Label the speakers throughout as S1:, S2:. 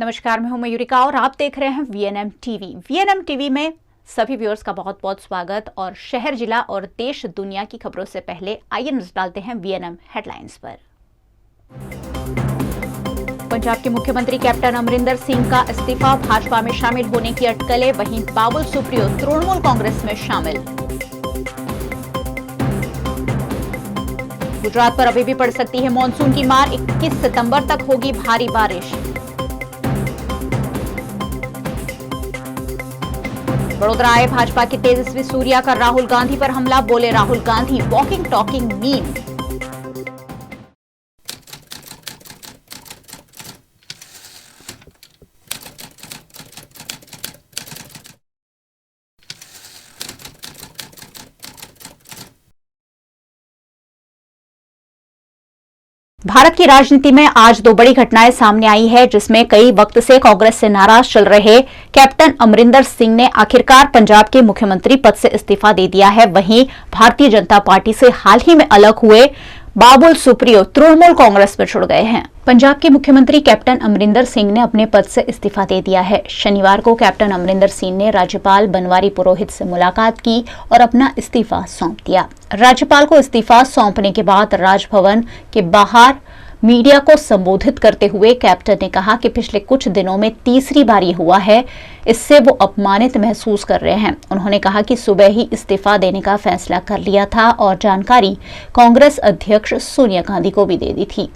S1: नमस्कार, मैं हूं मयूरिका और आप देख रहे हैं वीएनएम टीवी। वीएनएम टीवी में सभी व्यूअर्स का बहुत बहुत स्वागत। और शहर, जिला और देश दुनिया की खबरों से पहले आइए नजर डालते हैं वीएनएम हेडलाइंस पर। पंजाब के मुख्यमंत्री कैप्टन अमरिंदर सिंह का इस्तीफा, भाजपा में शामिल होने की अटकलें। वहीं बाबुल सुप्रियो तृणमूल कांग्रेस में शामिल। गुजरात पर अभी भी पड़ सकती है मानसून की मार, 21 सितंबर तक होगी भारी बारिश। वडोदरा आए भाजपा के तेजस्वी सूर्या का राहुल गांधी पर हमला, बोले Rahul Gandhi walking talking meme. Bharat की राजनीति में आज दो बड़ी घटनाएं सामने आई है, जिसमें कई वक्त से कांग्रेस से नाराज चल रहे कैप्टन अमरिंदर सिंह ने आखिरकार पंजाब के मुख्यमंत्री पद से इस्तीफा दे दिया है। वहीं भारतीय जनता पार्टी से हाल ही में अलग हुए बाबुल सुप्रियो तृणमूल कांग्रेस में जुड़ गए हैं। पंजाब के मुख्यमंत्री कैप्टन अमरिंदर सिंह ने अपने पद से इस्तीफा दे दिया है। शनिवार को कैप्टन अमरिंदर सिंह ने राज्यपाल बनवारी पुरोहित से मुलाकात की और अपना इस्तीफा सौंप दिया। राज्यपाल को इस्तीफा सौंपने के बाद राजभवन के बाहर मीडिया को संबोधित करते हुए कैप्टन ने कहा कि पिछले कुछ दिनों में तीसरी बार ये हुआ है, इससे वो अपमानित महसूस कर रहे हैं। उन्होंने कहा कि सुबह ही इस्तीफा देने का फैसला कर लिया था और जानकारी कांग्रेस अध्यक्ष सोनिया गांधी को भी दे दी थी।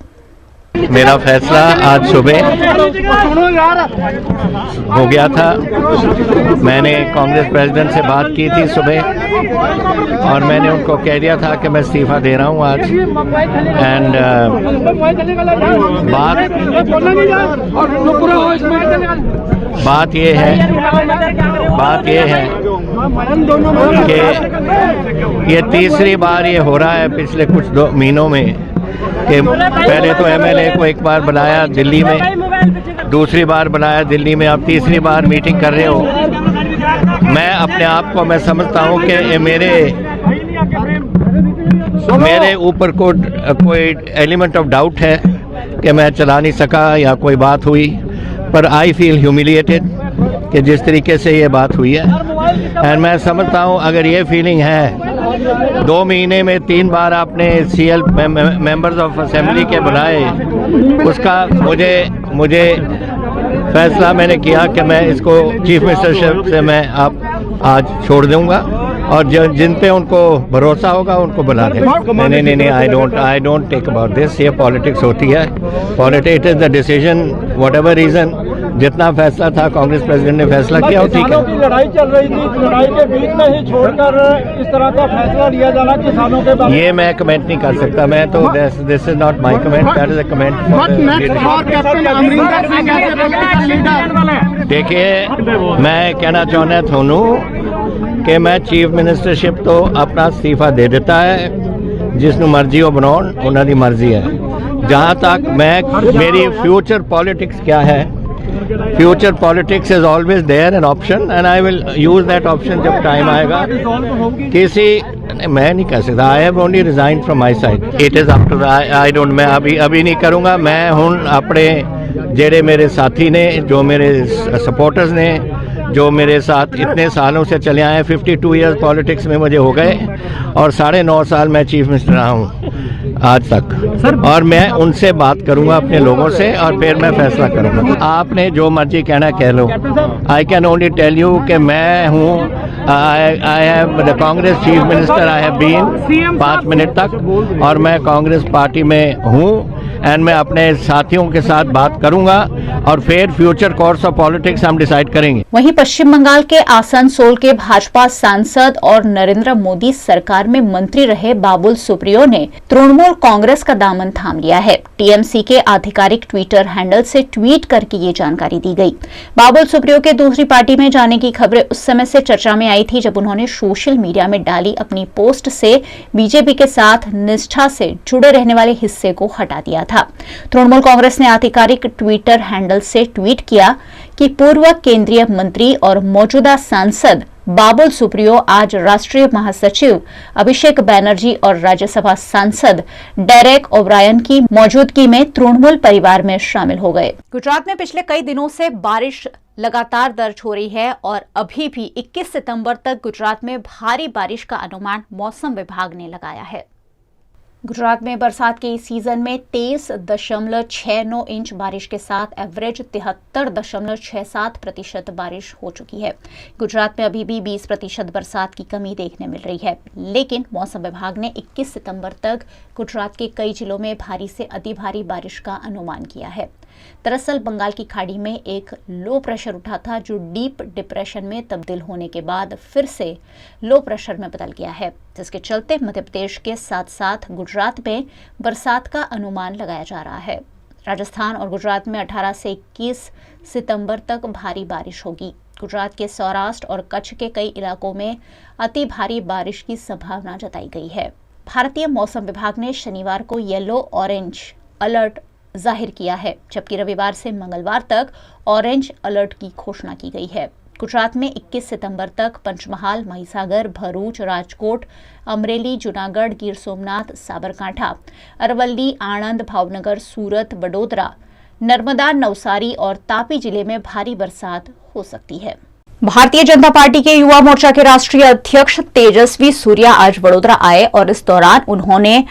S2: मेरा फैसला आज सुबह हो गया था। मैंने कांग्रेस प्रेसिडेंट से बात की थी सुबह और मैंने उनको कह दिया था कि मैं इस्तीफा दे रहा हूं आज। एंड बात ये है कि ये तीसरी बार ये हो रहा है पिछले कुछ 2 महीनों में कि पहले तो एमएलए को एक बार बनाया दिल्ली में, दूसरी बार बनाया दिल्ली में, अब तीसरी बार मीटिंग कर रहे हो। मैं अपने आप को मैं समझता हूँ कि मेरे ऊपर कोई एलिमेंट ऑफ डाउट है कि मैं चला नहीं सका या कोई बात हुई, पर आई फील ह्यूमिलिएटेड कि जिस तरीके से ये बात हुई है। एंड मैं समझता हूँ अगर ये फीलिंग है, 2 महीने में 3 बार आपने सीएल मेंबर्स ऑफ असेंबली के बुलाए, उसका मुझे फैसला मैंने किया कि मैं इसको चीफ मिनिस्टरशिप से मैं आज छोड़ दूंगा और जिन पे उनको भरोसा होगा उनको बुला देंगे। नहीं, I don't take about this. ये पॉलिटिक्स होती है, politics it is the decision, whatever reason, जितना फैसला था कांग्रेस प्रेसिडेंट ने फैसला किया, ठीक है।
S3: लड़ाई चल रही थी, लड़ाई के बीच में ही छोड़कर इस तरह का फैसला लिया जाना किसानों के बारे में, ये
S2: मैं कमेंट नहीं कर सकता। मैं तो this is not my comment, that is a comment. देखिए, मैं कहना चाहना थानू कि मैं चीफ मिनिस्टरशिप तो अपना इस्तीफा दे देता है, जिसनों मर्जी हो बनाओ, उन्होंने मर्जी है। जहाँ तक मेरी फ्यूचर पॉलिटिक्स क्या है, future politics is always there an option and I will use that option जब टाइम आएगा। मैं नहीं कह सकता, I have only resign from my side, it is up to I don't, मैं अभी नहीं करूँगा। मैं हूँ अपने जेड़े मेरे साथी ने, जो मेरे सपोर्टर्स ने, जो मेरे साथ इतने सालों से चले आए, 52 ईयर्स पॉलिटिक्स में मुझे हो गए और 9.5 साल मैं चीफ मिनिस्टर रहा हूँ आज तक, और मैं उनसे बात करूंगा अपने लोगों से और फिर मैं फैसला करूंगा। आपने जो मर्जी कहना कह लो, I can only tell you कि मैं हूँ, I have the Congress chief minister, I have been 5 minute तक, और मैं कांग्रेस पार्टी में हूँ एंड मैं अपने साथियों के साथ बात करूंगा और फिर फ्यूचर कोर्स ऑफ पॉलिटिक्स हम डिसाइड करेंगे।
S1: वहीं पश्चिम बंगाल के आसनसोल के भाजपा सांसद और नरेंद्र मोदी सरकार में मंत्री रहे बाबुल सुप्रियो ने तृणमूल कांग्रेस का दामन थाम लिया है। टीएमसी के आधिकारिक ट्विटर हैंडल से ट्वीट करके ये जानकारी दी गई। बाबुल सुप्रियो के दूसरी पार्टी में जाने की खबरें उस समय से चर्चा में आई थी जब उन्होंने सोशल मीडिया में डाली अपनी पोस्ट से बीजेपी के साथ निष्ठा से जुड़े रहने वाले हिस्से को हटा दिया था। था। तृणमूल कांग्रेस ने आधिकारिक ट्विटर हैंडल से ट्वीट किया कि पूर्व केंद्रीय मंत्री और मौजूदा सांसद बाबुल सुप्रियो आज राष्ट्रीय महासचिव अभिषेक बैनर्जी और राज्यसभा सांसद डेरेक ओब्रायन की मौजूदगी में तृणमूल परिवार में शामिल हो गए। गुजरात में पिछले कई दिनों से बारिश लगातार दर्ज हो रही है और अभी भी 21 सितंबर तक गुजरात में भारी बारिश का अनुमान मौसम विभाग ने लगाया है। गुजरात में बरसात के इस सीजन में 23.69 इंच बारिश के साथ एवरेज 73.67% बारिश हो चुकी है। गुजरात में अभी भी 20% बरसात की कमी देखने मिल रही है, लेकिन मौसम विभाग ने 21 सितंबर तक गुजरात के कई जिलों में भारी से अति भारी बारिश का अनुमान किया है। दरअसल बंगाल की खाड़ी में एक लो प्रेशर उठा था, जो डीप डिप्रेशन में तब्दील होने के बाद फिर से लो प्रेशर में बदल गया है, जिसके चलते मध्य प्रदेश के साथ साथ गुजरात में बरसात का अनुमान लगाया जा रहा है। राजस्थान और गुजरात में 18 से 21 सितंबर तक भारी बारिश होगी। गुजरात के सौराष्ट्र और कच्छ के कई इलाकों में अति भारी बारिश की संभावना जताई गई है। भारतीय मौसम विभाग ने शनिवार को येलो ऑरेंज अलर्ट जाहिर किया है, जबकि रविवार से मंगलवार तक ऑरेंज अलर्ट की घोषणा की गई है। गुजरात में 21 सितंबर तक पंचमहाल, महिसागर, भरूच, राजकोट, अमरेली, जूनागढ़, गिर सोमनाथ, साबरकांठा, अरवल्ली, आणंद, भावनगर, सूरत, वडोदरा, नर्मदा, नवसारी और तापी जिले में भारी बरसात हो सकती है। भारतीय जनता पार्टी के युवा मोर्चा के राष्ट्रीय अध्यक्ष तेजस्वी सूर्या आज वडोदरा आए और इस दौरान उन्होंने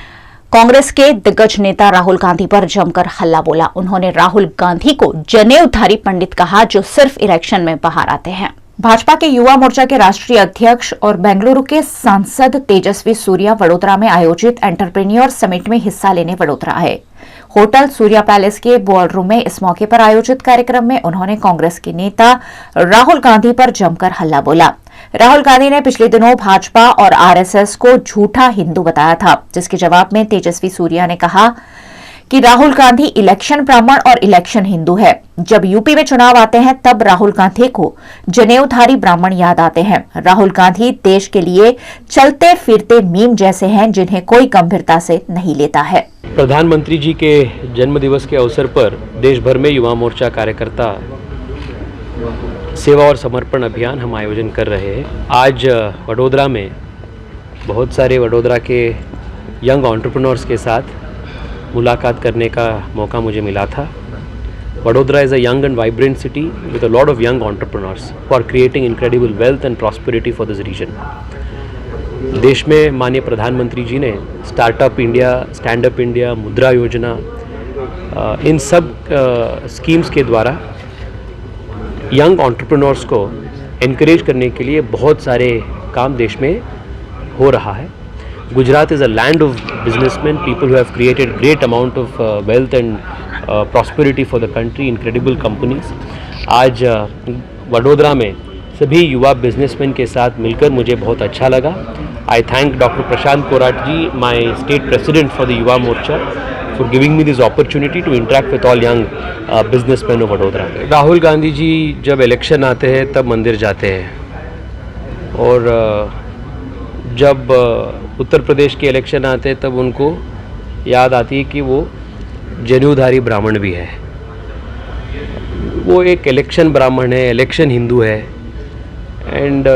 S1: कांग्रेस के दिग्गज नेता राहुल गांधी पर जमकर हल्ला बोला। उन्होंने राहुल गांधी को जनेऊधारी पंडित कहा, जो सिर्फ इलेक्शन में बाहर आते हैं। भाजपा के युवा मोर्चा के राष्ट्रीय अध्यक्ष और बेंगलुरु के सांसद तेजस्वी सूर्या वडोदरा में आयोजित एंटरप्रेन्योर समिट में हिस्सा लेने वडोदरा आए। होटल सूर्या पैलेस के बॉलरूम में इस मौके पर आयोजित कार्यक्रम में उन्होंने कांग्रेस के नेता राहुल गांधी पर जमकर हल्ला बोला। राहुल गांधी ने पिछले दिनों भाजपा और आरएसएस को झूठा हिंदू बताया था, जिसके जवाब में तेजस्वी सूर्या ने कहा कि राहुल गांधी इलेक्शन ब्राह्मण और इलेक्शन हिंदू है। जब यूपी में चुनाव आते हैं तब राहुल गांधी को जनेऊधारी ब्राह्मण याद आते हैं। राहुल गांधी देश के लिए चलते फिरते मीम जैसे हैं, जिन्हें कोई गंभीरता से नहीं लेता है।
S4: प्रधानमंत्री जी के जन्म दिवस के अवसर पर देश भर में युवा मोर्चा कार्यकर्ता सेवा और समर्पण अभियान हम आयोजन कर रहे हैं। आज वडोदरा में बहुत सारे वडोदरा के यंग एंटरप्रेन्योर्स के साथ मुलाकात करने का मौका मुझे मिला था। Vadodara is a young and vibrant city with a lot of young entrepreneurs who are creating incredible wealth and prosperity for this region. देश में माननीय प्रधानमंत्री जी ने startup India, stand up India, मुद्रा योजना, इन सब स्कीम्स के द्वारा यंग एंटरप्रेन्योर्स को एनकरेज करने के लिए बहुत सारे काम देश में हो रहा है। Gujarat is a land of businessmen, people who have created great amount of wealth and prosperity for the country, incredible companies. आज वडोदरा में सभी युवा बिजनेसमैन के साथ मिलकर मुझे बहुत अच्छा लगा। I thank Dr. Prashant Korat ji, my state president for the Yuva Morcha, for giving me this opportunity to interact with all young businessmen of Vadodara. Rahul Gandhi जी जब इलेक्शन आते हैं तब मंदिर जाते हैं, और जब उत्तर प्रदेश के इलेक्शन आते हैं तब उनको याद आती है कि वो जनेऊधारी ब्राह्मण भी है। वो एक इलेक्शन ब्राह्मण है, इलेक्शन हिंदू है, and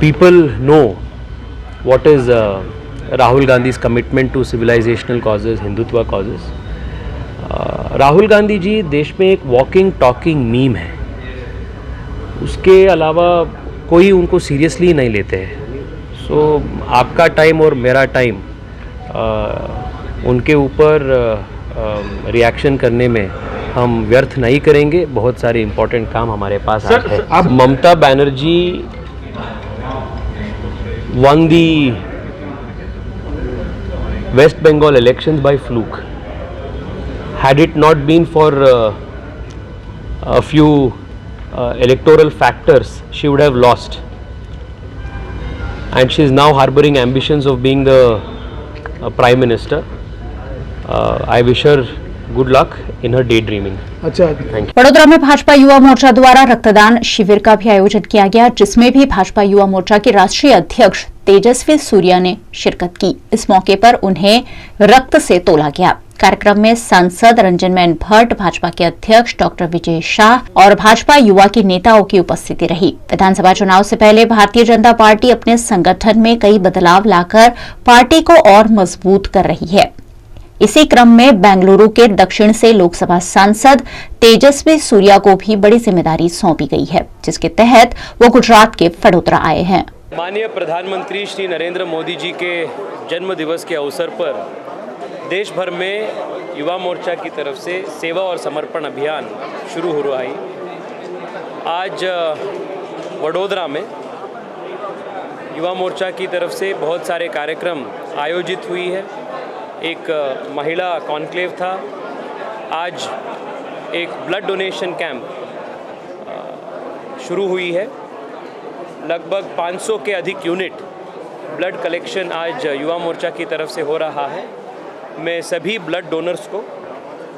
S4: people know what is Rahul Gandhi's commitment to civilizational causes, Hindutva causes. Rahul Gandhi ji देश में एक वॉकिंग टॉकिंग मीम है, उसके अलावा कोई उनको सीरियसली नहीं लेते हैं। सो आपका टाइम और मेरा टाइम उनके ऊपर रिएक्शन करने में हम व्यर्थ नहीं करेंगे। बहुत सारे इम्पोर्टेंट काम हमारे पास आज है। Mamata Banerjee won the West Bengal elections by fluke. Had it not been for a few electoral factors, she would have lost. And she is now harboring ambitions of being the Prime Minister. I wish her good luck in her daydreaming.
S3: अच्छा,
S4: Thank you.
S1: Vadodara में भाजपा युवा मोर्चा द्वारा रक्तदान शिविर का भी आयोजन किया गया, जिसमें भी भाजपा युवा मोर्चा के राष्ट्रीय अध्यक्ष तेजस्वी सूर्या ने शिरकत की। इस मौके पर उन्हें रक्त से तोला गया। कार्यक्रम में सांसद रंजनमैन भट्ट, भाजपा के अध्यक्ष डॉक्टर विजय शाह और भाजपा युवा के नेताओं की उपस्थिति रही। विधानसभा चुनाव से पहले भारतीय जनता पार्टी अपने संगठन में कई बदलाव लाकर पार्टी को और मजबूत कर रही है। इसी क्रम में बेंगलुरु के दक्षिण से लोकसभा सांसद तेजस्वी सूर्या को भी बड़ी जिम्मेदारी सौंपी गई है, जिसके तहत वो गुजरात के वडोदरा आए हैं।
S4: माननीय प्रधानमंत्री श्री नरेंद्र मोदी जी के जन्म दिवस के अवसर पर देश भर में युवा मोर्चा की तरफ से सेवा और समर्पण अभियान शुरू हो रहा है। आज वडोदरा में युवा मोर्चा की तरफ से बहुत सारे कार्यक्रम आयोजित हुई है। एक महिला कॉन्क्लेव था, आज एक ब्लड डोनेशन कैंप शुरू हुई है। लगभग 500 के अधिक यूनिट ब्लड कलेक्शन आज युवा मोर्चा की तरफ से हो रहा है। मैं सभी ब्लड डोनर्स को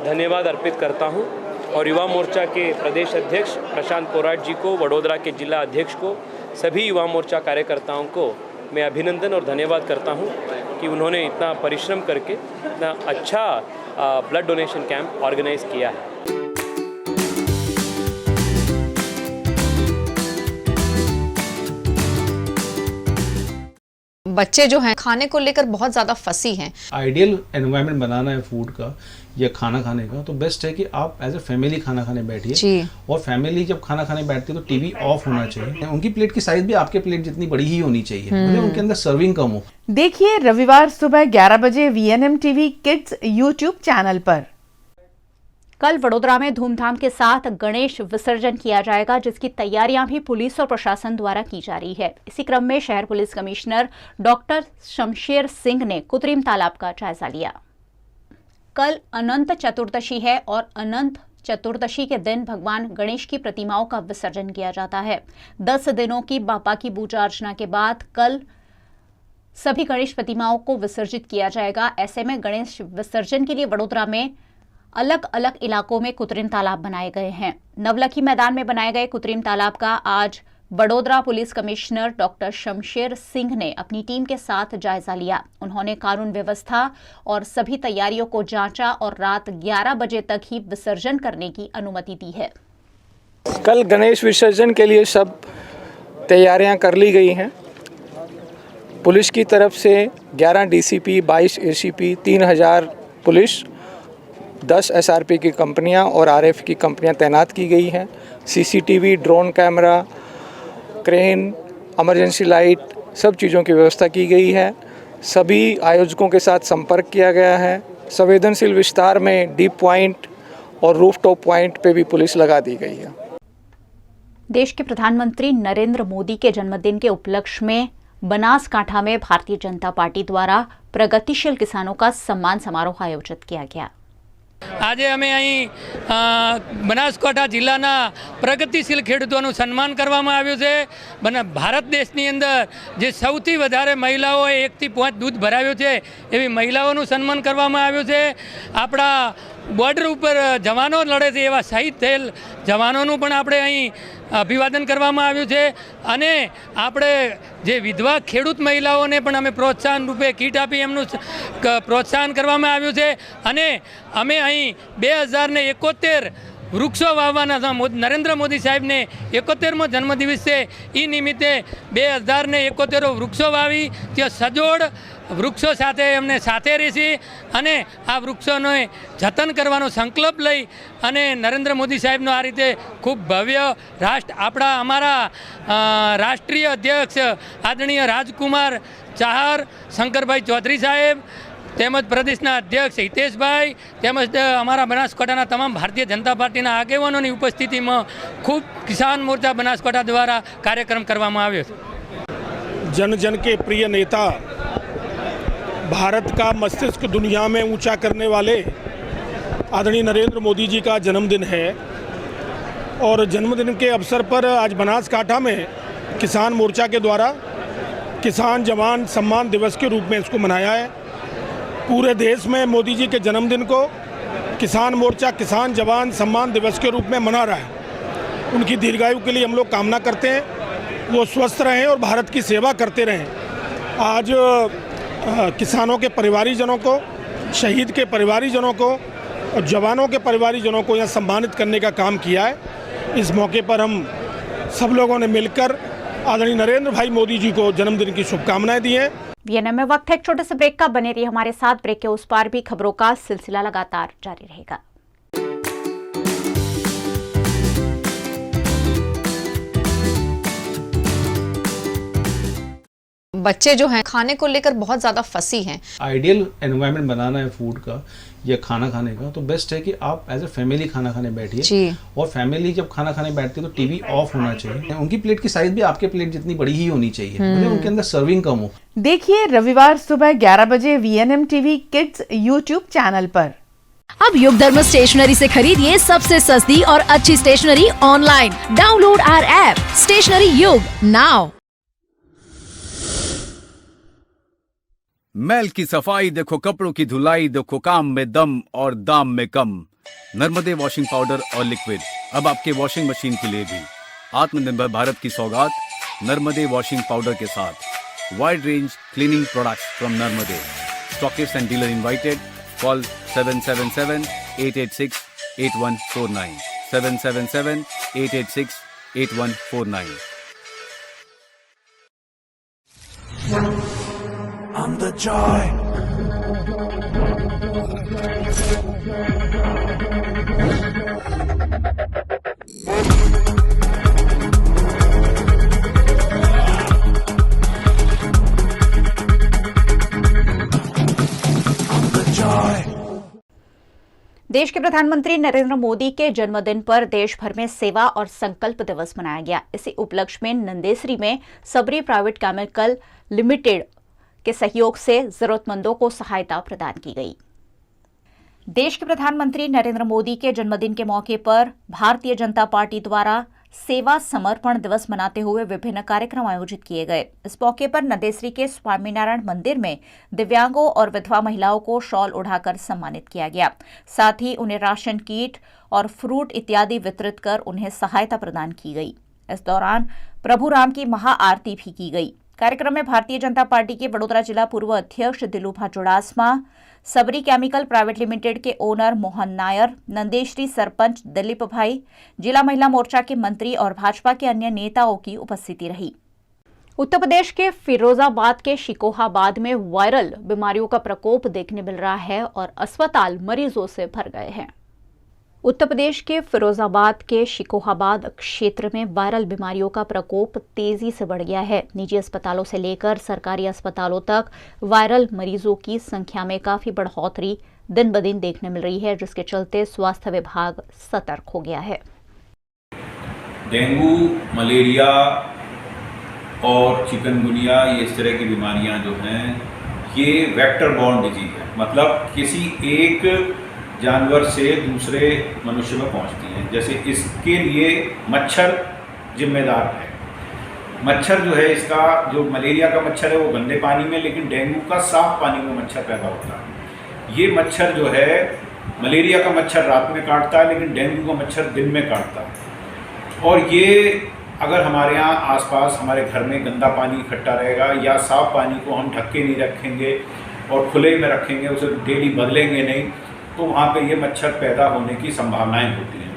S4: धन्यवाद अर्पित करता हूं और युवा मोर्चा के प्रदेश अध्यक्ष प्रशांत पोराट जी को, वडोदरा के जिला अध्यक्ष को, सभी युवा मोर्चा कार्यकर्ताओं को मैं अभिनंदन और धन्यवाद करता हूं कि उन्होंने इतना परिश्रम करके इतना अच्छा ब्लड डोनेशन कैंप ऑर्गेनाइज किया है।
S5: बच्चे जो हैं खाने को लेकर बहुत ज़्यादा फंसी हैं।
S6: आइडियल एनवायरनमेंट बनाना है फूड का या खाना खाने का, तो बेस्ट है कि आप एज ए फैमिली खाना खाने बैठिए। और फैमिली जब खाना खाने बैठती है तो टीवी ऑफ होना चाहिए। उनकी प्लेट की साइज भी आपके प्लेट जितनी बड़ी ही होनी चाहिए, मतलब उनके अंदर सर्विंग कम हो।
S7: देखिए रविवार सुबह 11 बजे VNM TV kids YouTube channel पर।
S1: कल वडोदरा में धूमधाम के साथ गणेश विसर्जन किया जाएगा, जिसकी तैयारियां भी पुलिस और प्रशासन द्वारा की जा रही है। इसी क्रम में शहर police commissioner doctor Shamsher Singh ने कृत्रिम तालाब का जायजा लिया। कल अनंत चतुर्दशी है और अनंत चतुर्दशी के दिन भगवान गणेश की प्रतिमाओं का विसर्जन किया जाता है। 10 दिनों की बापा की पूजा अर्चना के बाद कल सभी गणेश प्रतिमाओं को विसर्जित किया जाएगा। ऐसे में गणेश विसर्जन के लिए वडोदरा में अलग अलग इलाकों में कृत्रिम तालाब बनाए गए हैं। नवलखी मैदान में बनाए गए कृत्रिम तालाब का आज Vadodara police commissioner doctor Shamsher Singh ने अपनी टीम के साथ जायजा लिया। उन्होंने कानून व्यवस्था और सभी तैयारियों को जांचा और रात 11 बजे तक ही विसर्जन करने की अनुमति दी है।
S8: कल गणेश विसर्जन के लिए सब तैयारियां कर ली गई हैं। पुलिस की तरफ से 11 DCP, 22 ACP, 3000 पुलिस, 10 SRP की कंपनियां और RF की कंपनियां तैनात की गई हैं। CCTV, drone camera, crane, emergency light, सब चीज़ों की व्यवस्था की गई है। सभी आयोजकों के साथ संपर्क किया गया है। संवेदनशील विस्तार में डीप पॉइंट और रूफटॉप पॉइंट पे भी पुलिस लगा दी गई है।
S1: देश के प्रधानमंत्री नरेंद्र मोदी के जन्मदिन के उपलक्ष्य में बनासकांठा में भारतीय जनता पार्टी द्वारा प्रगतिशील किसानों का सम्मान समारोह आयोजित किया गया।
S9: આજે અમે અહીં બનાસકાંઠા જિલ્લાના પ્રગતિશીલ ખેડૂતોનું સન્માન કરવામાં આવ્યું છે। ભારત દેશની અંદર જે સૌથી વધારે મહિલાઓએ 1 થી 5 દૂધ ભરાવ્યું છે એવી મહિલાઓનું સન્માન કરવામાં આવ્યું છે। આપણા બોર્ડર ઉપર જવાનો લડે છે એવા શહીદ થયેલ જવાનોનું પણ આપણે અહીં અભિવાદન કરવામાં આવ્યું છે। અને આપણે જે વિધવા ખેડૂત મહિલાઓને પણ અમે પ્રોત્સાહન રૂપે કીટ આપી એમનું પ્રોત્સાહન કરવામાં આવ્યું છે। અને અમે અહીં 2071 વૃક્ષો વાવવાના નરેન્દ્ર મોદી સાહેબને 71મો જન્મદિવસ છે, એ નિમિત્તે 2071 વૃક્ષો વાવી ત્યાં સજોડ વૃક્ષો સાથે એમને સાથે રહેશે અને આ વૃક્ષોને જતન કરવાનો સંકલ્પ લઈ અને નરેન્દ્ર મોદી સાહેબનો આ રીતે ખૂબ ભવ્ય અમારા રાષ્ટ્રીય અધ્યક્ષ આદરણીય રાજકુમાર ચાહર, શંકરભાઈ ચૌધરી સાહેબ તેમજ પ્રદેશના અધ્યક્ષ હિતેશભાઈ તેમજ અમારા બનાસકાંઠાના તમામ ભારતીય જનતા પાર્ટીના આગેવાનોની ઉપસ્થિતિમાં ખૂબ કિસાન મોરચા બનાસકાંઠા દ્વારા કાર્યક્રમ કરવામાં આવ્યો છે।
S10: जन जन के प्रिय नेता, भारत का मस्तिष्क दुनिया में ऊंचा करने वाले आदरणीय नरेंद्र मोदी जी का जन्मदिन है और जन्मदिन के अवसर पर आज बनासकांठा में किसान मोर्चा के द्वारा किसान जवान सम्मान दिवस के रूप में इसको मनाया है। पूरे देश में मोदी जी के जन्मदिन को किसान मोर्चा किसान जवान सम्मान दिवस के रूप में मना रहा है। उनकी दीर्घायु के लिए हम लोग कामना करते हैं, वो स्वस्थ रहें और भारत की सेवा करते रहें। आज किसानों के परिवारीजनों को शहीद के परिवारीजनों को और जवानों के परिवारीजनों को यहाँ सम्मानित करने का काम किया है। इस मौके पर हम सब लोगों ने मिलकर आदरणीय नरेंद्र भाई मोदी जी को जन्मदिन की शुभकामनाएं दी हैं।
S1: वीएनएम में वक्त है एक छोटे से ब्रेक का। बने रहिए हमारे साथ। ब्रेक के उस पार भी खबरों का सिलसिला लगातार जारी रहेगा।
S5: बच्चे जो हैं खाने को लेकर बहुत ज़्यादा फंसी हैं।
S6: आइडियल एनवायरनमेंट बनाना है फूड का या खाना खाने का, तो बेस्ट है कि आप एज ए फैमिली खाना खाने बैठिए। और फैमिली जब खाना खाने बैठती है तो टीवी ऑफ होना चाहिए। उनकी प्लेट की साइज भी आपके प्लेट जितनी बड़ी ही होनी चाहिए, मतलब उनके अंदर सर्विंग कम हो।
S7: देखिए रविवार सुबह 11 बजे VNM TV kids YouTube channel पर।
S11: अब युग धर्म स्टेशनरी से खरीदिए सबसे सस्ती और अच्छी stationery online. Download our app stationery Yug now.
S12: मैल की सफाई देखो, कपड़ों की धुलाई देखो, काम में दम और दाम में कम। नर्मदे वॉशिंग पाउडर और लिक्विड अब आपके वॉशिंग मशीन के लिए भी। आत्मनिर्भर भारत की सौगात नर्मदे वॉशिंग पाउडर के साथ। Wide range cleaning products from Narmade. Stockist and dealer invited. Call 777-886-8149 777-886-8149।
S13: I'm the joy.
S1: देश के प्रधानमंत्री नरेंद्र मोदी के जन्मदिन पर देश भर में सेवा और संकल्प दिवस मनाया गया। इसी उपलक्ष्य में नंदेसरी में सबरी प्राइवेट केमिकल लिमिटेड के सहयोग से जरूरतमंदों को सहायता प्रदान की गई। देश के प्रधानमंत्री नरेंद्र मोदी के जन्मदिन के मौके पर भारतीय जनता पार्टी द्वारा सेवा समर्पण दिवस मनाते हुए विभिन्न कार्यक्रम आयोजित किए गए। इस मौके पर नंदेसरी के स्वामीनारायण मंदिर में दिव्यांगों और विधवा महिलाओं को शॉल उड़ाकर सम्मानित किया गया। साथ ही उन्हें राशन किट और फ्रूट इत्यादि वितरित कर उन्हें सहायता प्रदान की गई। इस दौरान प्रभु राम की महाआरती भी की गई। कार्यक्रम में भारतीय जनता पार्टी के वडोदरा जिला पूर्व अध्यक्ष दिलूभा चुड़ासमा, सबरी केमिकल प्राइवेट लिमिटेड के ओनर मोहन नायर, नंदेश्री सरपंच दिलीप भाई, जिला महिला मोर्चा के मंत्री और भाजपा के अन्य नेताओं की उपस्थिति रही। उत्तर प्रदेश के फिरोजाबाद के शिकोहाबाद में वायरल बीमारियों का प्रकोप देखने मिल रहा है और अस्पताल मरीजों से भर गए हैं। उत्तर प्रदेश के फिरोजाबाद के शिकोहाबाद क्षेत्र में वायरल बीमारियों का प्रकोप तेजी से बढ़ गया है। निजी अस्पतालों से लेकर सरकारी अस्पतालों तक वायरल मरीजों की संख्या में काफी बढ़ोतरी दिन ब दिन देखने मिल रही है, जिसके चलते स्वास्थ्य विभाग सतर्क हो गया है।
S14: डेंगू, मलेरिया और चिकनगुनिया, ये इस तरह की बीमारियां जो हैं ये वेक्टर बॉर्न डिजीज है, मतलब किसी एक जानवर से दूसरे मनुष्य में पहुंचती हैं। जैसे इसके लिए मच्छर जिम्मेदार है। मच्छर जो है, इसका जो मलेरिया का मच्छर है वो गंदे पानी में, लेकिन डेंगू का साफ पानी में मच्छर पैदा होता है। ये मच्छर जो है, मलेरिया का मच्छर रात में काटता है, लेकिन डेंगू का मच्छर दिन में काटता है। और ये अगर हमारे यहाँ आसपास हमारे घर में गंदा पानी इकट्ठा रहेगा या साफ पानी को हम ढक के नहीं रखेंगे और खुले में रखेंगे, उसे डेली बदलेंगे नहीं, तो वहाँ पे ये मच्छर पैदा होने की संभावनाएं होती हैं।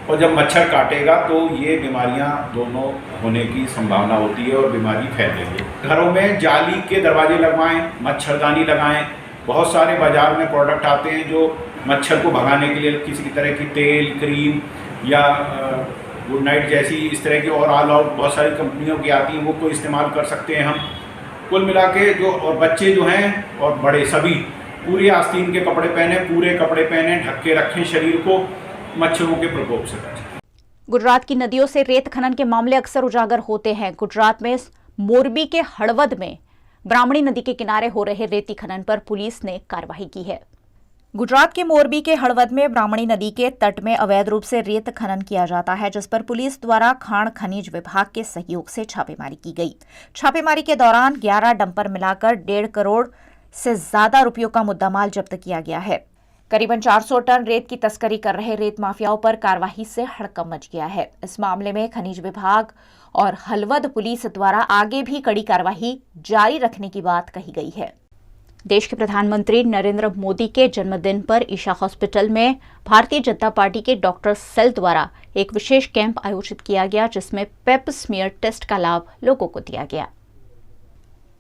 S14: और जब मच्छर काटेगा तो ये बीमारियाँ दोनों होने की संभावना होती है और बीमारी फैलेगी। घरों में जाली के दरवाजे लगवाएं, मच्छरदानी लगाएं। बहुत सारे बाज़ार में प्रोडक्ट आते हैं जो मच्छर को भगाने के लिए किसी तरह की तेल, क्रीम या गुड नाइट जैसी इस तरह की और ऑल आउट बहुत सारी कंपनियों की आती हैं, वो को इस्तेमाल कर सकते हैं हम। कुल मिला के जो और बच्चे जो हैं और बड़े सभी पूरे आस्तीन के कपड़े पहने, पूरे कपड़े पहने, ढक के रखें शरीर को, मच्छरों के प्रकोप से बचें।
S1: गुजरात की नदियों से रेत खनन के मामले अक्सर उजागर होते हैं। गुजरात में मोरबी के हड़वद में ब्राह्मणी नदी के किनारे हो रहे रेती खनन पर पुलिस ने कार्रवाई की है। गुजरात के मोरबी के हड़वद में ब्राह्मणी नदी के तट में अवैध रूप से रेत खनन किया जाता है, जिस पर पुलिस द्वारा खान खनिज विभाग के सहयोग से छापेमारी की गई। छापेमारी के दौरान 11 डंपर मिलाकर 1.5 करोड़ से ज्यादा रुपयों का मुद्दामाल जब्त किया गया है। करीबन 400 टन रेत की तस्करी कर रहे रेत माफियाओं पर कार्रवाई से हड़कंप मच गया है। इस मामले में खनिज विभाग और हलवद पुलिस द्वारा आगे भी कड़ी कार्रवाई जारी रखने की बात कही गई है। देश के प्रधानमंत्री नरेंद्र मोदी के जन्मदिन पर ईशा हॉस्पिटल में भारतीय जनता पार्टी के डॉक्टर सेल द्वारा एक विशेष कैंप आयोजित किया गया, जिसमें पेप स्मीयर टेस्ट का लाभ लोगों को दिया गया।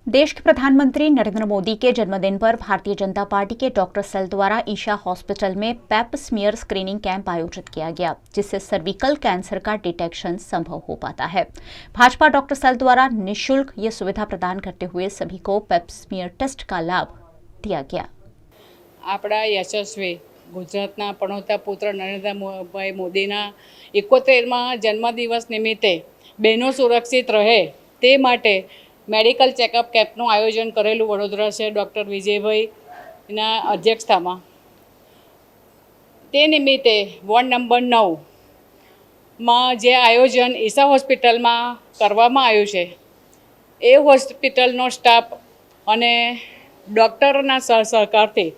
S1: देश के प्रधानमंत्री नरेंद्र मोदी के जन्मदिन पर भारतीय जनता पार्टी के डॉक्टर सेल द्वारा ईशा हॉस्पिटल में पेप स्मीयर स्क्रीनिंग कैंप आयोजित किया गया, जिससे सर्विकल कैंसर का डिटेक्शन संभव हो पाता है। भाजपा डॉक्टर सेल द्वारा निःशुल्क ये सुविधा प्रदान करते हुए सभी को पेप स्मीयर टेस्ट का लाभ दिया गया।
S15: આપણા યશસ્વી ગુજરાતના પણોતા પુત્ર નરેન્દ્રભાઈ મોદીના 71મા જન્મદિવસ નિમિત્તે બહેનો સુરક્ષિત રહે તે માટે મેડિકલ ચેકઅપ કેમ્પનું આયોજન કરેલું વડોદરા શહેર ડૉક્ટર વિજયભાઈના અધ્યક્ષતામાં। તે નિમિત્તે વોર્ડ નંબર 9માં જે આયોજન ઈશા હોસ્પિટલમાં કરવામાં આવ્યું છે, એ હોસ્પિટલનો સ્ટાફ અને ડૉક્ટરના સહકારથી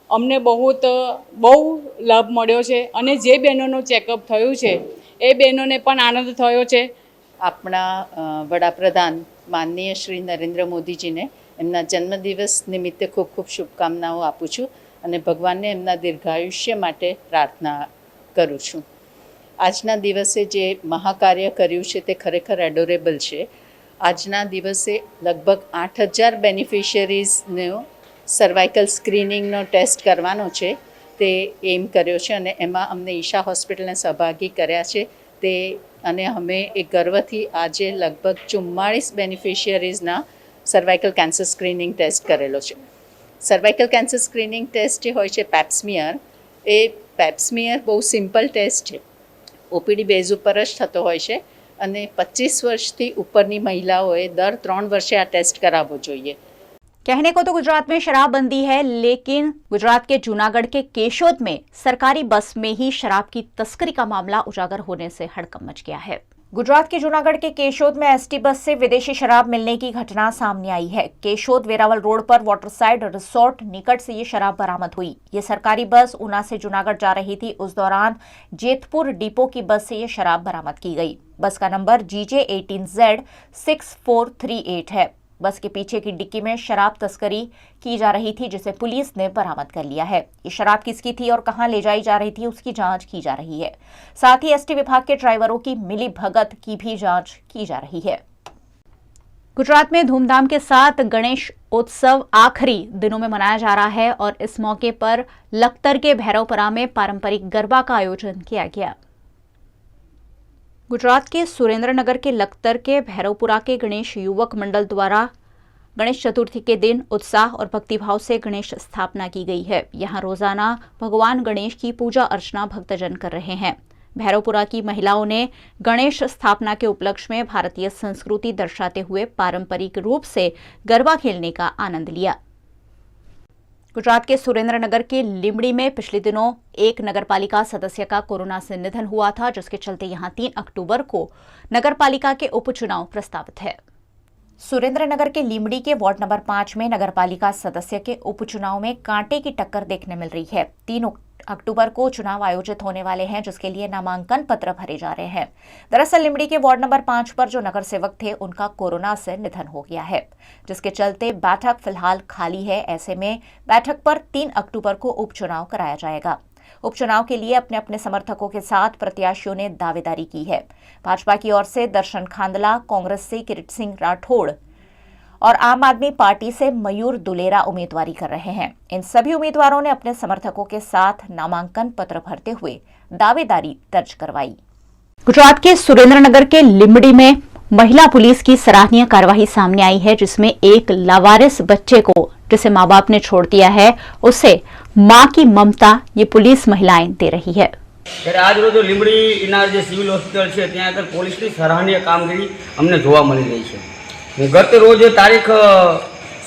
S15: અમને બહુ લાભ મળ્યો છે અને જે બહેનોનું ચેકઅપ થયું છે એ બહેનોને પણ આનંદ થયો છે।
S16: આપણા વડાપ્રધાન માનનીય શ્રી નરેન્દ્ર મોદીજીને એમના જન્મદિવસ નિમિત્તે ખૂબ ખૂબ શુભકામનાઓ આપું છું અને ભગવાનને એમના દીર્ઘાયુષ્ય માટે પ્રાર્થના કરું છું। આજના દિવસે જે મહાકાર્ય કર્યું છે તે ખરેખર એડોરેબલ છે। આજના દિવસે લગભગ 8000 બેનિફિશિયરીઝનો સર્વાઇકલ સ્ક્રીનિંગનો ટેસ્ટ કરવાનો છે, તે એમ કર્યો છે અને એમાં અમને ઈશા હોસ્પિટલને સહભાગી કર્યા છે તે અને અમે એક ગર્વથી આજે લગભગ 44 બેનિફિશિયરીઝના સર્વાઇકલ કેન્સર સ્ક્રીનિંગ ટેસ્ટ કરેલો છે। સર્વાઇકલ કેન્સર સ્ક્રીનિંગ ટેસ્ટ જે હોય છે પેપ્સમિયર, એ પેપ્સમિયર બહુ સિમ્પલ ટેસ્ટ છે, ઓપીડી બેઝ ઉપર જ થતો હોય છે અને 25 વર્ષથી ઉપરની મહિલાઓએ દર 3 વર્ષે આ ટેસ્ટ કરાવવો જોઈએ।
S1: कहने को तो गुजरात में शराबबंदी है, लेकिन गुजरात के जूनागढ़ के केशोद में सरकारी बस में ही शराब की तस्करी का मामला उजागर होने से हड़कंप मच गया है। गुजरात के जूनागढ़ के केशोद में एसटी बस से विदेशी शराब मिलने की घटना सामने आई है। केशोद वेरावल रोड पर वाटरसाइड रिसोर्ट निकट से ये शराब बरामद हुई। ये सरकारी बस ऊना से जूनागढ़ जा रही थी। उस दौरान जेतपुर डिपो की बस से ये शराब बरामद की गई। बस का नंबर GJ18Z6438 है। बस के पीछे की डिक्की में शराब तस्करी की जा रही थी, जिसे पुलिस ने बरामद कर लिया है। ये शराब किसकी थी और कहां ले जाई जा रही थी, उसकी जांच की जा रही है। साथ ही एसटी विभाग के ड्राइवरों की मिली भगत की भी जांच की जा रही है। गुजरात में धूमधाम के साथ गणेश उत्सव आखिरी दिनों में मनाया जा रहा है और इस मौके पर लखतर के भैरवपुरा में पारंपरिक गरबा का आयोजन किया गया। गुजरात के सुरेंद्रनगर के लखतर के भैरवपुरा के गणेश युवक मंडल द्वारा गणेश चतुर्थी के दिन उत्साह और भक्तिभाव से गणेश स्थापना की गई है। यहाँ रोजाना भगवान गणेश की पूजा अर्चना भक्तजन कर रहे हैं। भैरवपुरा की महिलाओं ने गणेश स्थापना के उपलक्ष्य में भारतीय संस्कृति दर्शाते हुए पारंपरिक रूप से गरबा खेलने का आनंद लिया। गुजरात के सुरेंद्रनगर के लिमड़ी में पिछले दिनों एक नगरपालिका सदस्य का कोरोना से निधन हुआ था, जिसके चलते यहां 3 अक्टूबर को नगरपालिका के उपचुनाव प्रस्तावित है। सुरेंद्रनगर के लिमड़ी के वार्ड नंबर 5 में नगरपालिका सदस्य के उपचुनाव में कांटे की टक्कर देखने मिल रही है। 3 अक्टूबर को चुनाव आयोजित होने वाले हैं, जिसके लिए नामांकन पत्र भरे जा रहे हैं। दरअसल लिमड़ी के वार्ड नंबर 5 पर जो नगर सेवक थे, उनका कोरोना से निधन हो गया है, जिसके चलते बैठक फिलहाल खाली है। ऐसे में बैठक पर 3 अक्टूबर को उपचुनाव कराया जाएगा। उपचुनाव के लिए अपने अपने समर्थकों के साथ प्रत्याशियों ने दावेदारी की है। भाजपा की ओर से दर्शन खांदला, कांग्रेस से किरीट सिंह राठौड़ और आम आदमी पार्टी से मयूर दुलेरा उम्मीदवारी कर रहे हैं। इन सभी उम्मीदवारों ने अपने समर्थकों के साथ नामांकन पत्र भरते हुए दावेदारी दर्ज करवाई। गुजरात के सुरेंद्रनगर के लिमड़ी में महिला पुलिस की सराहनीय कार्यवाही सामने आई है, जिसमें एक लावारिस बच्चे को, जिसे माँ बाप ने छोड़ दिया है, उसे माँ की ममता ये पुलिस महिलाएं दे रही है।
S17: आज रोज લીંબડી ના જે સિવિલ હોસ્પિટલ છે ત્યાં આગળ પોલીસની સરાહનીય કામગીરી અમને જોવા મળી રહી છે। ગત રોજ તારીખ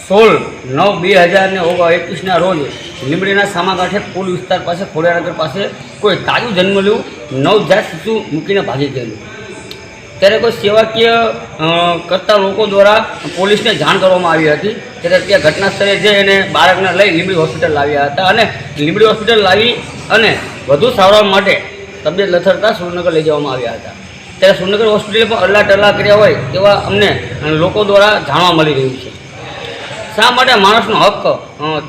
S17: 16/9/2021ના રોજ લીંબડીના સામાકાંઠે પુલ વિસ્તાર પાસે ખોડિયાનગર પાસે કોઈ તાજું જન્મેલું નવજાત શિશુ મૂકીને ભાગી ગયેલું। ત્યારે કોઈ સેવાકીય કરતા લોકો દ્વારા પોલીસને જાણ કરવામાં આવી હતી। ત્યારે ત્યાં ઘટના સ્થળે જઈ અને બાળકને લઈ લીંબડી હોસ્પિટલ લાવ્યા હતા અને લીંબડી હોસ્પિટલ લાવી અને વધુ સારવાર માટે તબિયત લથડતા સુરેન્દ્રનગર લઈ જવામાં આવ્યા હતા। ત્યારે સુરેન્દ્રનગર હોસ્પિટલે પણ અલ્લા ટલ્લા કર્યા હોય તેવા અમને લોકો દ્વારા જાણવા મળી રહ્યું છે। શા માટે માણસનો હક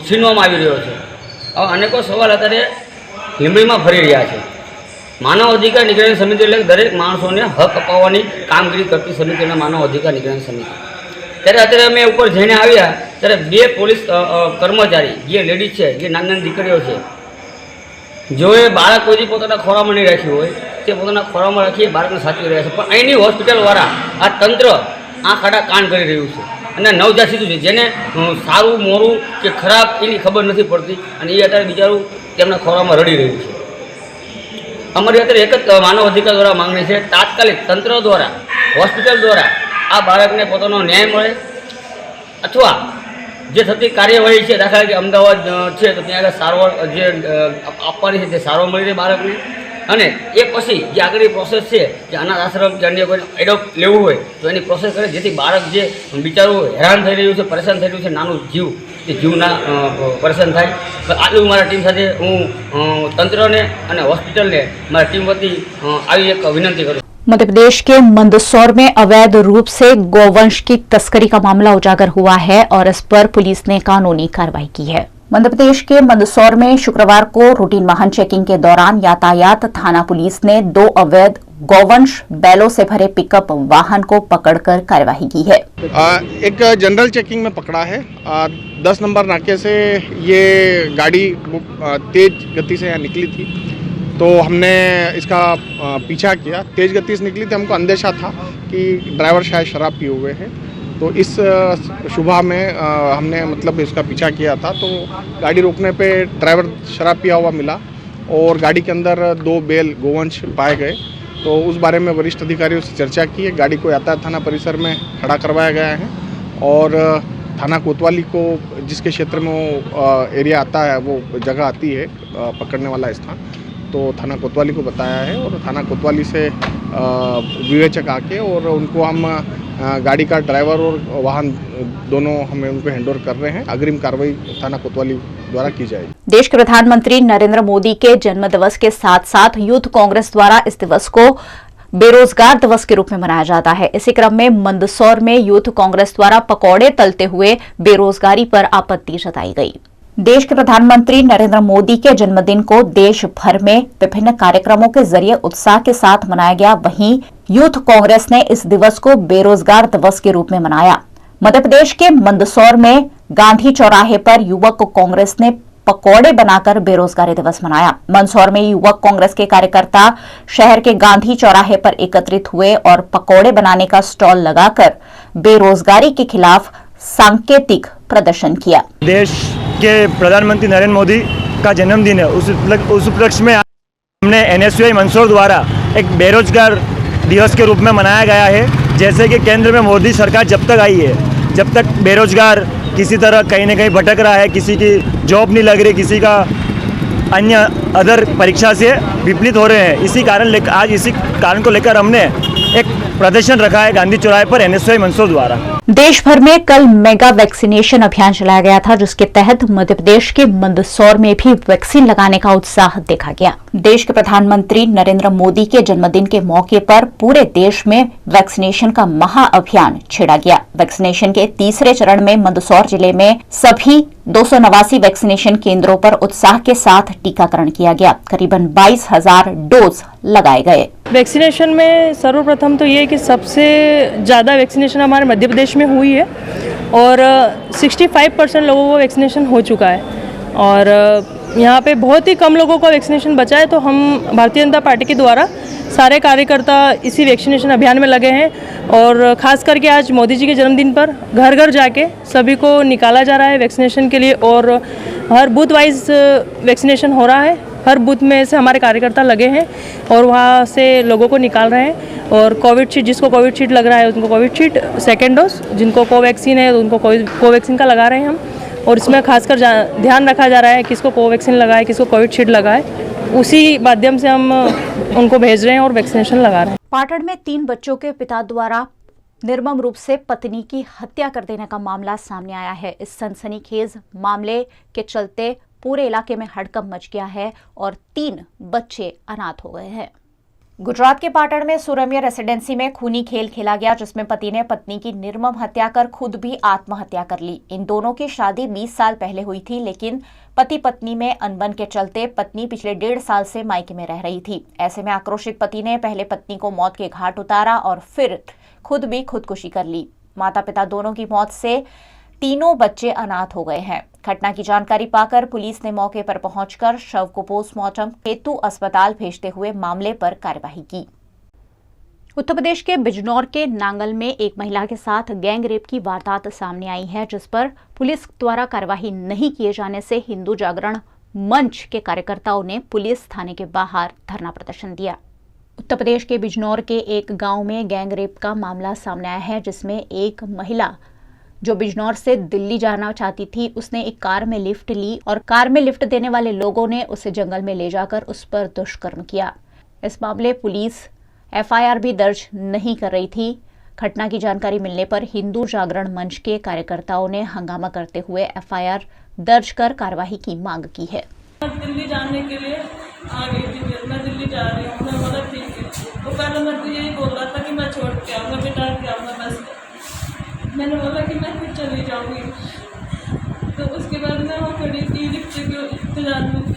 S17: છીનવામાં આવી રહ્યો છે? આવા અનેકો સવાલ અત્યારે લીંબડીમાં ફરી રહ્યા છે. માનવ અધિકાર નિગરાની સમિતિ એટલે દરેક માણસોને હક અપાવવાની કામગીરી કરતી સમિતિ અને માનવ અધિકાર નિગરાની સમિતિ. ત્યારે અત્યારે અમે ઉપર જઈને આવ્યા ત્યારે 2 પોલીસ કર્મચારી જે લેડીઝ છે, જે નાની નાની દીકરીઓ છે, જોએ બાળક કોઈ પોતાના ખોરામાં નહીં રાખ્યું હોય તે પોતાના ખોરામાં રાખી બાળકને સાચવી રહ્યા છે. પણ અહીંની હોસ્પિટલવાળા આ તંત્ર આંખ આડા કાન કરી રહ્યું છે અને નવજાત શિશુ છે જેને સારું મોરું કે ખરાબ એની ખબર નથી પડતી અને એ અત્યારે બિચારું તેમના ખોરામાં રડી રહ્યું છે. અમારી અત્યારે એક જ માનવ અધિકાર દ્વારા માંગણી છે, તાત્કાલિક તંત્ર દ્વારા, હોસ્પિટલ દ્વારા આ બાળકને પોતાનો ન્યાય મળે અથવા જે થતી કાર્યવાહી છે, દાખલા કે અમદાવાદ છે તો ત્યાં આગળ સારવાર જે આપવાની છે તે સારવાર મળી રહે બાળકને. અને એ પછી જે આગળની પ્રોસેસ છે કે અનાથ આશ્રમ કે અન્ય કોઈ એડોપ્ટ લેવું હોય તો એની પ્રોસેસ કરે, જેથી બાળક જે બિચારું હેરાન થઈ રહ્યું છે, પરેશાન થઈ રહ્યું છે, નાનું જીવ એ જીવના પરેશાન થાય. આટલું મારા ટીમ સાથે હું તંત્રને અને હોસ્પિટલને મારા ટીમ વતી આવી એક વિનંતી કરું.
S1: मध्य प्रदेश के मंदसौर में अवैध रूप से गौवंश की तस्करी का मामला उजागर हुआ है और इस पर पुलिस ने कानूनी कार्रवाई की है. मध्य प्रदेश के मंदसौर में शुक्रवार को रूटीन वाहन चेकिंग के दौरान यातायात थाना पुलिस ने 2 अवैध गौवंश बैलों से भरे पिकअप वाहन को पकड़कर कार्यवाही की है.
S18: एक जनरल चेकिंग में पकड़ा है. 10 नंबर नाके से ये गाड़ी तेज गति से यहाँ निकली थी तो हमने इसका पीछा किया. तेज गति से निकली थी, हमको अंदेशा था कि ड्राइवर शायद शराब पिए हुए हैं, तो इस शुबह में हमने मतलब इसका पीछा किया था. तो गाड़ी रोकने पे ड्राइवर शराब पिया हुआ मिला और गाड़ी के अंदर 2 बैल गोवंश पाए गए. तो उस बारे में वरिष्ठ अधिकारियों से चर्चा की है. गाड़ी को यातायात थाना परिसर में खड़ा करवाया गया है और थाना कोतवाली को, जिसके क्षेत्र में वो एरिया आता है, वो जगह आती है पकड़ने वाला स्थान, तो थाना कोतवाली को बताया है और थाना कोतवाली से विवेचक आके और उनको हम गाड़ी का ड्राइवर और वाहन दोनों हमें उनको हैंडओवर कर रहे हैं. अग्रिम कार्रवाई थाना कोतवाली द्वारा की जाएगी.
S1: देश के प्रधानमंत्री नरेंद्र मोदी के जन्म दिवस के साथ साथ यूथ कांग्रेस द्वारा इस दिवस को बेरोजगार दिवस के रूप में मनाया जाता है. इसी क्रम में मंदसौर में यूथ कांग्रेस द्वारा पकौड़े तलते हुए बेरोजगारी पर आपत्ति जताई गई. देश के प्रधानमंत्री नरेंद्र मोदी के जन्मदिन को देश भर में विभिन्न कार्यक्रमों के जरिए उत्साह के साथ मनाया गया. वहीं यूथ कांग्रेस ने इस दिवस को बेरोजगार दिवस के रूप में मनाया. मध्य प्रदेश के मंदसौर में गांधी चौराहे पर युवक कांग्रेस ने पकौड़े बनाकर बेरोजगारी दिवस मनाया. मंदसौर में युवक कांग्रेस के कार्यकर्ता शहर के गांधी चौराहे पर एकत्रित हुए और पकौड़े बनाने का स्टॉल लगाकर बेरोजगारी के खिलाफ सांकेतिक प्रदर्शन किया.
S19: देश के प्रधानमंत्री नरेंद्र मोदी का जन्मदिन है, उस उपलक्ष्य में हमने NSUI मंदसौर द्वारा एक बेरोजगार दिवस के रूप में मनाया गया है. जैसे कि केंद्र में मोदी सरकार जब तक आई है, जब तक बेरोजगार किसी तरह कहीं न कहीं भटक रहा है, किसी की जॉब नहीं लग रही, किसी का अन्य अदर परीक्षा से विपरीत हो रहे हैं. इसी कारण को लेकर हमने एक प्रदर्शन रखा है गांधी चौराहे पर NSUI मंदसौर द्वारा.
S1: देश भर में कल मेगा वैक्सीनेशन अभियान चलाया गया था, जिसके तहत मध्य प्रदेश के मंदसौर में भी वैक्सीन लगाने का उत्साह देखा गया. देश के प्रधानमंत्री नरेंद्र मोदी के जन्मदिन के मौके पर पूरे देश में वैक्सीनेशन का महाअभियान छेड़ा गया. वैक्सीनेशन के तीसरे चरण में मंदसौर जिले में सभी 289 वैक्सीनेशन केंद्रों पर उत्साह के साथ टीकाकरण किया गया. करीबन 22,000 डोज लगाए गए.
S20: वैक्सीनेशन में सर्वप्रथम तो ये कि सबसे ज़्यादा वैक्सीनेशन हमारे मध्य प्रदेश में हुई है और 65% लोगों को वैक्सीनेशन हो चुका है और यहाँ पे बहुत ही कम लोगों का वैक्सीनेशन बचा है. तो हम भारतीय जनता पार्टी के द्वारा सारे कार्यकर्ता इसी वैक्सीनेशन अभियान में लगे हैं और ख़ास करके आज मोदी जी के जन्मदिन पर घर घर जाके सभी को निकाला जा रहा है वैक्सीनेशन के लिए और हर बूथ वाइज वैक्सीनेशन हो रहा है. हर बूथ में से हमारे कार्यकर्ता लगे हैं और वहाँ से लोगों को निकाल रहे हैं और कोविड शीट, जिसको कोविड शीट लग रहा है उनको कोविड शीट, सेकेंड डोज, जिनको कोवैक्सीन है उनको कोवैक्सीन का लगा रहे हैं हम. और इसमें खासकर ध्यान रखा जा रहा है किसको कोवैक्सीन लगाए, किसको कोविड शीट लगाए. उसी माध्यम से हम उनको भेज रहे हैं और वैक्सीनेशन लगा रहे हैं.
S1: पाटण में 3 बच्चों के पिता द्वारा निर्मम रूप से पत्नी की हत्या कर देने का मामला सामने आया है. इस सनसनीखेज मामले के चलते पूरे इलाके में हड़कंप मच गया है और 3 बच्चे अनाथ हो गए हैं. गुजरात के पाटण में सुरम्य रेसिडेंसी में खूनी खेल खेला गया, जिसमें पति ने पत्नी की निर्मम हत्या कर खुद भी आत्महत्या कर ली। इन दोनों की शादी 20 साल पहले हुई थी, लेकिन पति पत्नी में अनबन के चलते पत्नी पिछले 1.5 साल से मायके में रह रही थी। ऐसे में आक्रोशित पति ने पहले पत्नी को मौत के घाट उतारा और फिर खुद भी खुदकुशी कर ली। माता पिता दोनों की मौत से तीनों बच्चे अनाथ हो गए हैं। घटना की जानकारी पाकर पुलिस ने मौके पर पहुंचकर शव को पोस्टमार्टम हेतु अस्पताल भेजते हुए मामले पर कार्रवाई की। उत्तर प्रदेश के बिजनौर के नांगल में एक महिला के साथ गैंग रेप की वारदात सामने आई है, जिस पर पुलिस द्वारा कार्रवाई नहीं किए जाने से हिंदू जागरण मंच के कार्यकर्ताओं ने पुलिस थाने के बाहर धरना प्रदर्शन दिया। उत्तर प्रदेश के बिजनौर के एक गांव में गैंग रेप का मामला सामने आया है, जिसमें एक महिला जो बिजनौर से दिल्ली जाना चाहती थी, उसने एक कार में लिफ्ट ली और कार में लिफ्ट देने वाले लोगों ने उसे जंगल में ले जाकर उस पर दुष्कर्म किया। इस मामले पुलिस एफआईआर भी दर्ज नहीं कर रही थी। घटना की जानकारी मिलने पर हिंदू जागरण मंच के कार्यकर्ताओं ने हंगामा करते हुए एफआईआर दर्ज कर कार्रवाई की मांग की है।
S20: दिल्ली जाने के लिए आ गई थी, मैं दिल्ली जा रही हूँ। मैं बोला ठीक है। तो पहले मैं तो यही बोल रहा था कि मैं छोड़ के आऊँगा, बिठा के आऊँगा बस। मैंने बोला कि मैं फिर चली जाऊँगी। तो उसके बाद मैं वहाँ खड़ी थी रिक्शे के इंतजार में,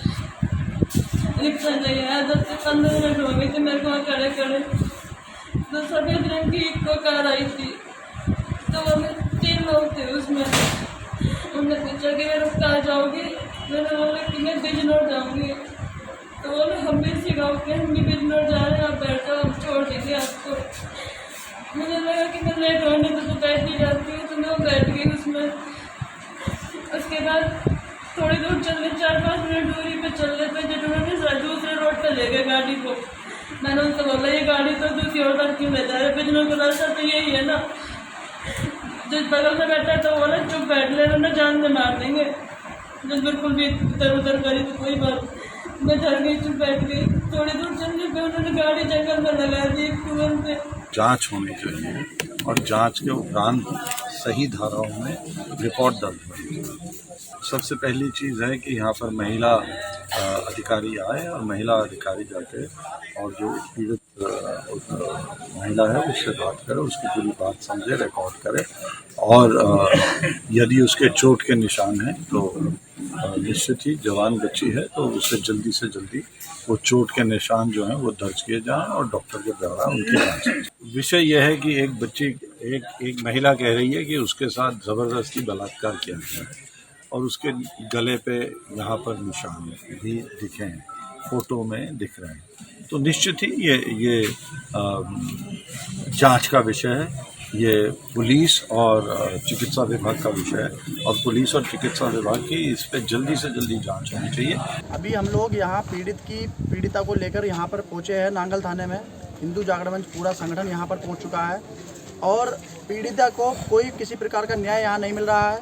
S20: रिक्शा नहीं आया। 10 से 15 मिनट हो गए थे मेरे को वहाँ खड़े खड़े। तो सफेद रंग की एक कार आई थी, तो हमें 3 लोग थे उसमें। उन्होंने पूछा कि मैं कहाँ जाओगी? मैंने बोला कि मैं बिजनौर जाऊँगी। तो बोले हम भी इसी गाँव के, हम भी बिजनौर जा रहे हैं, आप बैठ जाओ, हम छोड़ देंगे आपको। मुझे लगा कि मैं लेट होने तो बैठ ही जाती हूँ, तो मैं बैठ गई उसमें। उसके बाद थोड़ी दूर चलने 4-5 मिनट दूरी पे चल रहे थे, जब उन्होंने दूसरे रोड पे ले गए गाड़ी को। मैंने उनसे बोला ये गाड़ी तो दूसरी और तरफ क्यों ले जा रहे? बिजनौर का रास्ता तो यही है ना। जिस बगल में बैठा तो बोला चुप बैठ ले, वरना जान से मार देंगे। जब बिल्कुल भी इधर उधर करी तो कोई बात, मैं डर गई, चुप बैठ गई। थोड़ी दूर चलने पे उन्होंने गाड़ी जंगल में लगा दी कुएं पे।
S21: जांच होनी चाहिए और जांच के उपरांत सही धाराओं में रिपोर्ट दर्ज होनी चाहिए। सबसे पहली चीज़ है कि यहाँ पर महिला अधिकारी आए और महिला अधिकारी जाके और जो पीड़ित महिला है उससे बात करे, उसकी पूरी बात समझे, रिकॉर्ड करे और यदि उसके चोट के निशान हैं तो निश्चित ही जवान बच्ची है तो उसे जल्दी से जल्दी वो चोट के निशान जो हैं वो दर्ज किए जाएं और डॉक्टर के द्वारा उनकी जांच की जाए। विषय यह है कि एक बच्ची एक महिला कह रही है कि उसके साथ ज़बरदस्ती बलात्कार किया गया है और उसके गले पे यहाँ पर निशान भी दिखे हैं, फोटो में दिख रहे हैं। तो निश्चित ही ये जांच का विषय है, ये पुलिस और चिकित्सा विभाग का विषय है और पुलिस और चिकित्सा विभाग की इस पर जल्दी से जल्दी जांच होनी चाहिए।
S22: अभी हम लोग यहाँ पीड़िता को लेकर यहाँ पर पहुँचे हैं नांगल थाने में। हिंदू जागरण मंच पूरा संगठन यहाँ पर पहुँच चुका है और पीड़िता को कोई किसी प्रकार का न्याय यहाँ नहीं मिल रहा है।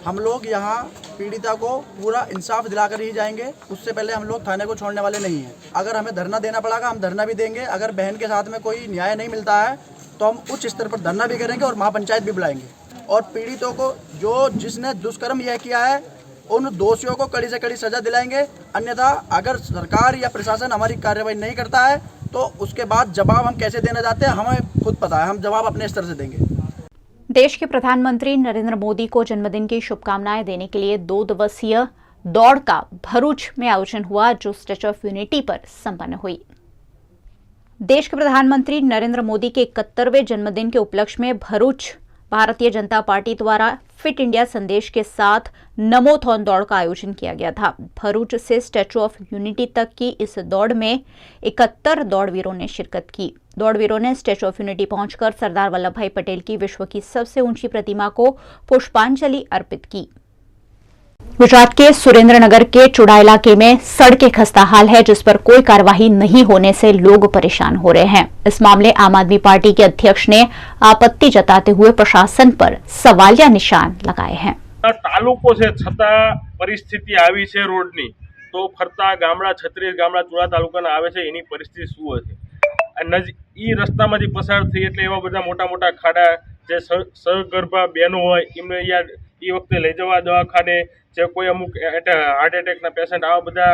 S22: हम लोग यहाँ पीड़िता को पूरा इंसाफ दिलाकर ही जाएंगे, उससे पहले हम लोग थाने को छोड़ने वाले नहीं हैं। अगर हमें धरना देना पड़ेगा हम धरना भी देंगे। अगर बहन के साथ में कोई न्याय नहीं मिलता है तो हम उच्च स्तर पर धरना भी करेंगे और महापंचायत भी बुलाएंगे और पीड़ितों को जिसने दुष्कर्म यह किया है उन दोषियों को कड़ी से कड़ी सजा दिलाएंगे। अन्यथा अगर सरकार या प्रशासन हमारी कार्रवाई नहीं करता है तो उसके बाद जवाब हम कैसे देना चाहते हैं हमें खुद पता है, हम जवाब अपने स्तर से देंगे।
S1: देश के प्रधानमंत्री नरेंद्र मोदी को जन्मदिन की शुभकामनाएं देने के लिए 2 दिवसीय दौड़ का भरूच में आयोजन हुआ, जो स्टैच्यू ऑफ यूनिटी पर संपन्न हुई। देश के प्रधानमंत्री नरेंद्र मोदी के 71वें जन्मदिन के उपलक्ष्य में भरूच भारतीय जनता पार्टी द्वारा फिट इंडिया संदेश के साथ नमोथॉन दौड़ का आयोजन किया गया था। भरूच से स्टैच्यू ऑफ यूनिटी तक की इस दौड़ में 71 दौड़वीरों ने शिरकत की। दौड़वीरों ने स्टैच्यू ऑफ यूनिटी पहुंचकर सरदार वल्लभ भाई पटेल की विश्व की सबसे ऊंची प्रतिमा को पुष्पांजलि अर्पित की। गुजरात के सुरेंद्रनगर के चुड़ा इलाके में सड़कें खस्ता हाल है, जिस पर कोई कार्यवाही नहीं होने से लोग परेशान हो रहे हैं। इस मामले आम आदमी पार्टी के अध्यक्ष ने आपत्ति जताते हुए प्रशासन पर सवालिया निशान लगाए हैं।
S23: तालुको से छता परिस्थिति आवी छे रोडनी तो फरता गामड़ा 36 गामड़ा चुड़ा तालुकाना आवे छे एनी परिस्थिति शुं हशे? ई रસ્તામાંથી પસાર થઈ એટલે એવા બધા મોટા મોટા ખાડા જે સગર્ભા બહેનો હોય એમને એ વખતે લઈ જવા દવાખાને, જે કોઈ અમુક હાર્ટ એટેકના પેશન્ટ આવા બધા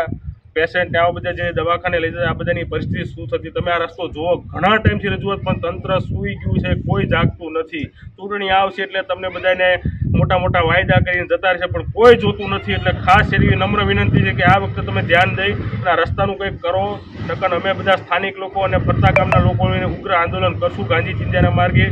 S23: પેશન્ટ ને આવા બધા જે દવાખાને લઈ જતા આ બધાની પરિસ્થિતિ શું થતી તમે આ રસ્તો જુઓ ઘણા ટાઈમથી રજૂઆત પણ તંત્ર સૂઈ ગયું છે કોઈ જાગતું નથી ચૂંટણી આવશે એટલે તમને બધાને મોટા મોટા વાયદા કરીને જતા રહેશે પણ કોઈ જોતું નથી એટલે ખાસ એવી નમ્ર વિનંતી છે કે આ વખતે તમે ધ્યાન દઈ અને આ રસ્તાનું કંઈક કરો નકર અમે બધા સ્થાનિક લોકો અને ફરતા ગામના લોકોને ઉગ્ર આંદોलन કરશું ગાંધી ચિંધ્યાના માર્ગે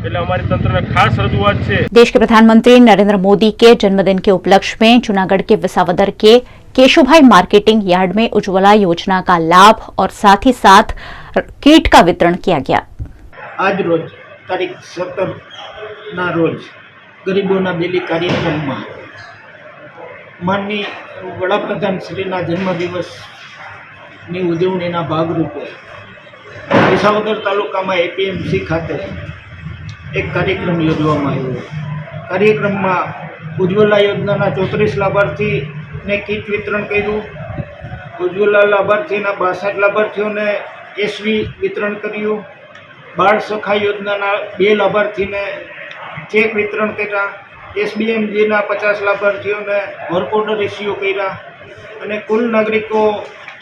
S23: એટલે અમારી તંત્રને ખાસ रजूआत है।
S1: देश के प्रधानमंत्री नरेंद्र मोदी के जन्मदिन के उपलक्ष्य में जूनागढ़ के विसावदर के केशुभाई मार्केटिंग यार्ड में उज्ज्वला योजना का लाभ और साथ ही साथ किट का वितरण किया गया।
S2: आज रोज तारीख 17 ना रोज गरीबों बेली कार्यक्रम में माननीय वडाप्रधान श्री जन्मदिवस ની ઉજવણીના ભાગરૂપે વિસાવદર તાલુકામાં એપીએમસી ખાતે એક કાર્યક્રમ યોજવામાં આવ્યો। કાર્યક્રમમાં ઉજ્જવલા યોજનાના 34 લાભાર્થીને કીટ વિતરણ કર્યું। ઉજ્જવલા લાભાર્થીના 62 લાભાર્થીઓને એસવી વિતરણ કર્યું। બાળ સખા યોજનાના 2 લાભાર્થીને ચેક વિતરણ કર્યા। એસબીએમજીના 50 લાભાર્થીઓને વર્ક ઓર્ડર ઇસ્યુ કર્યા અને કુલ નાગરિકો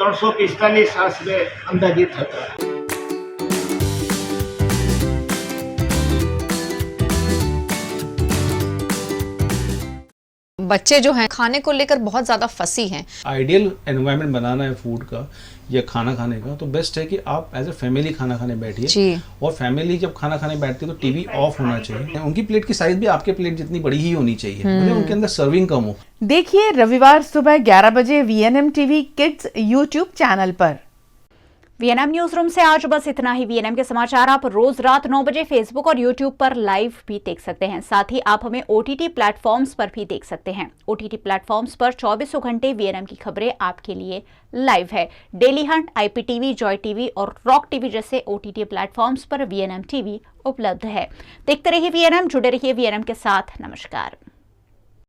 S2: 345 આશરે અંદાજિત હતા।
S5: बच्चे जो हैं खाने को लेकर बहुत ज़्यादा फंसी हैं।
S6: आइडियल एनवायरनमेंट बनाना है फूड का या खाना खाने का तो बेस्ट है कि आप एज ए फैमिली खाना खाने बैठिए और फैमिली जब खाना खाने बैठती है तो टीवी ऑफ होना चाहिए। उनकी प्लेट की साइज भी आपके प्लेट जितनी बड़ी ही होनी चाहिए मतलब उनके अंदर सर्विंग कम हो।
S7: देखिए रविवार सुबह 11 बजे VNM TV kids YouTube channel पर।
S1: VNM न्यूज रूम से आज बस इतना ही। VNM के समाचार आप रोज रात 9 बजे फेसबुक और यूट्यूब पर लाइव भी देख सकते हैं। साथ ही आप हमें OTT प्लेटफॉर्म्स पर भी देख सकते हैं। OTT प्लेटफॉर्म्स पर 24 घंटे VNM की खबरें आपके लिए लाइव है। Daily Hunt, IPTV, Joy TV और रॉक टीवी जैसे OTT प्लेटफॉर्म्स पर VNM TV उपलब्ध है। देखते रहिए VNM, जुड़े रहिए VNM के साथ। नमस्कार।